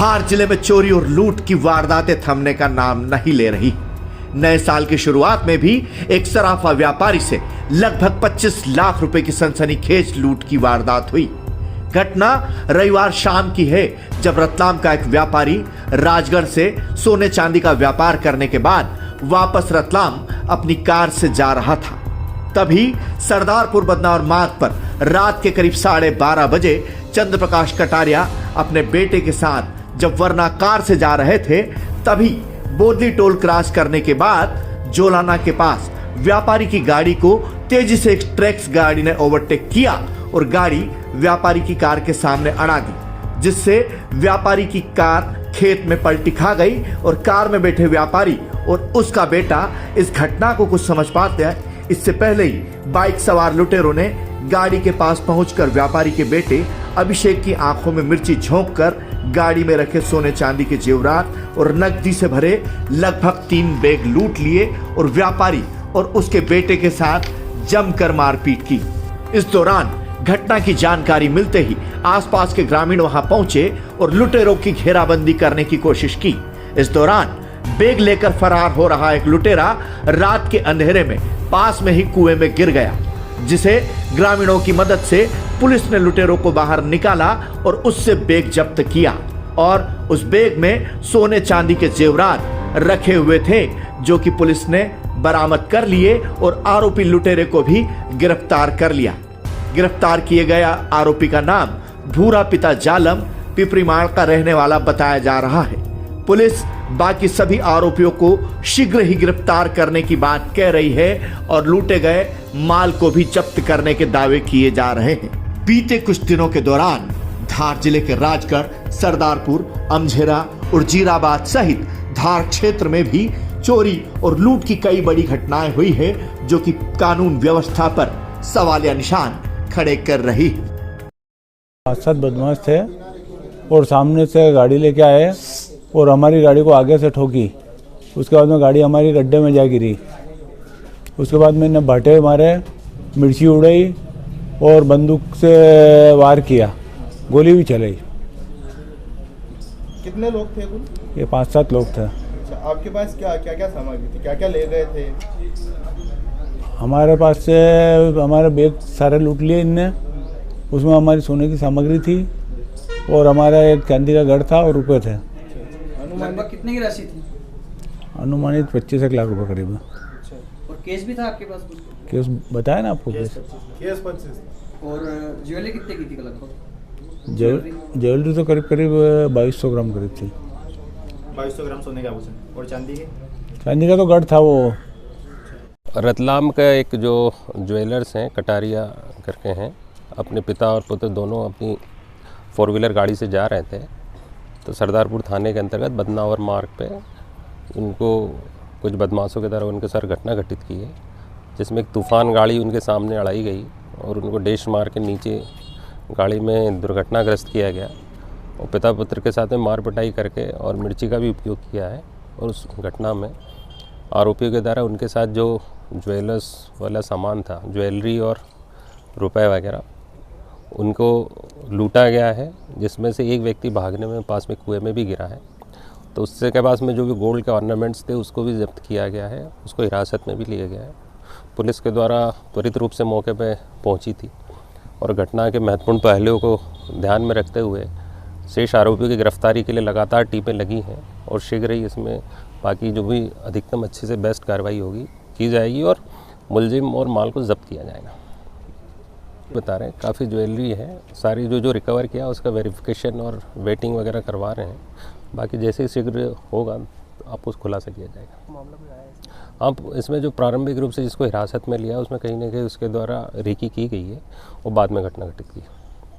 धार जिले में चोरी और लूट की वारदातें थमने का नाम नहीं ले रही। नए साल की शुरुआत में भी एक सराफा व्यापारी से लगभग 25 लाख रुपए की सनसनीखेज लूट की वारदात हुई। घटना रविवार शाम की है, जब रतलाम का एक व्यापारी राजगढ़ से सोने चांदी का व्यापार करने के बाद वापस रतलाम अपनी कार से जा रहा था। तभी सरदारपुर बदनावर मार्ग पर रात के करीब 12:30 बजे चंद्रप्रकाश कटारिया अपने बेटे के साथ जब वरना कार से जा रहे थे, तभी बोदली टोल क्रॉस करने के बाद जोलाना के पास व्यापारी की गाड़ी को तेजी से एक ट्रैक्स गाड़ी ने ओवरटेक किया और गाड़ी व्यापारी की कार के सामने अड़ा दी, जिससे व्यापारी की कार खेत में पलटी खा गई और कार में बैठे व्यापारी और उसका बेटा इस घटना को कुछ समझ पाते हैं इससे पहले ही बाइक सवार लुटेरों ने गाड़ी के पास पहुंचकर व्यापारी के बेटे अभिषेक की आंखों में मिर्ची झोंककर गाड़ी में रखे सोने चांदी के जेवरात और नकदी से भरे लगभग 3 बैग लूट लिए और व्यापारी और उसके बेटे के साथ जमकर मारपीट की। इस दौरान घटना की जानकारी मिलते ही आसपास के ग्रामीण वहां पहुंचे और लुटेरों की घेराबंदी करने की कोशिश की। इस दौरान बैग लेकर फरार हो रहा एक लुटेरा रात के अंधेरे में पास में ही कुएं में गिर गया, जिसे ग्रामीणों की मदद से पुलिस ने लुटेरों को बाहर निकाला और उससे बैग जब्त किया और उस बैग में सोने चांदी के जेवरात रखे हुए थे, जो कि पुलिस ने बरामद कर लिए और आरोपी लुटेरे को भी गिरफ्तार कर लिया। गिरफ्तार किए गया आरोपी का नाम भूरा पिता जालम पिपरीमाड़ का रहने वाला बताया जा रहा है। पुलिस बाकी सभी आरोपियों को शीघ्र ही गिरफ्तार करने की बात कह रही है और लूटे गए माल को भी जब्त करने के दावे किए जा रहे हैं। बीते कुछ दिनों के दौरान धार जिले के राजगढ़, सरदारपुर, अमझेरा और जीराबाद सहित धार क्षेत्र में भी चोरी और लूट की कई बड़ी घटनाएं हुई है, जो कि कानून व्यवस्था पर सवालिया निशान खड़े कर रही है। 7 बदमाश थे और सामने से गाड़ी लेके आए और हमारी गाड़ी को आगे से ठोकी। उसके बाद में गाड़ी हमारी गड्ढे में जा गिरी। उसके बाद मैंने भाटे मारे, मिर्ची उड़ाई और बंदूक से वार किया, गोली भी चलाई। कितने लोग थे कुल? ये 5-7 लोग थे। अच्छा, आपके पास क्या क्या सामग्री थी, क्या क्या ले गए थे? हमारे पास से हमारे बैग सारे लूट लिए इनने। उसमें हमारी सोने की सामग्री थी और हमारा एक चांदी का गढ़ था और रुपए थे। लगभग कितने की राशि थी? अनुमानित 25 लाख रुपए करीब। अच्छा, और केस भी था आपके पास? केस बताया ना आपको? केस 25। और ज्वेलरी कितने की थी लगभग? ज्वेलरी तो करीब 2200 ग्राम करीब थी। 2200 ग्राम सोने के आभूषण और चांदी का तो गढ़ था वो। रतलाम का एक जो ज्वेलर्स हैं, कटारिया करके हैं, अपने पिता और पुत्र दोनों अपनी 4 व्हीलर गाड़ी से जा रहे थे, तो सरदारपुर थाने के अंतर्गत बदनावर मार्ग पे उनको कुछ बदमाशों के द्वारा उनके साथ घटना घटित की है, जिसमें एक तूफ़ान गाड़ी उनके सामने अड़ाई गई और उनको डैश मार के नीचे गाड़ी में दुर्घटनाग्रस्त किया गया और पिता पुत्र के साथ में मार पिटाई करके और मिर्ची का भी उपयोग किया है। और उस घटना में आरोपियों के द्वारा उनके साथ जो ज्वेलर्स वाला सामान था, ज्वेलरी और रुपए वगैरह, उनको लूटा गया है, जिसमें से एक व्यक्ति भागने में पास में कुएं में भी गिरा है। तो उससे के पास में जो भी गोल्ड के ऑर्नामेंट्स थे उसको भी जब्त किया गया है, उसको हिरासत में भी लिया गया है। पुलिस के द्वारा त्वरित रूप से मौके पर पहुंची थी और घटना के महत्वपूर्ण पहलुओं को ध्यान में रखते हुए शेष आरोपियों की गिरफ्तारी के लिए लगातार टीमें लगी हैं और शीघ्र ही इसमें बाकी जो भी अधिकतम अच्छे से बेस्ट कार्रवाई होगी की जाएगी और मुलजिम और माल को जब्त किया जाएगा। बता रहे हैं काफ़ी ज्वेलरी है, सारी जो रिकवर किया उसका वेरिफिकेशन और वेटिंग वगैरह करवा रहे हैं। बाकी जैसे ही शीघ्र होगा आपको उस खुलासा किया जाएगा। आप इसमें जो प्रारंभिक रूप से जिसको हिरासत में लिया उसमें कहीं ना कहीं उसके द्वारा रेकी की गई है और बाद में घटना घटित की।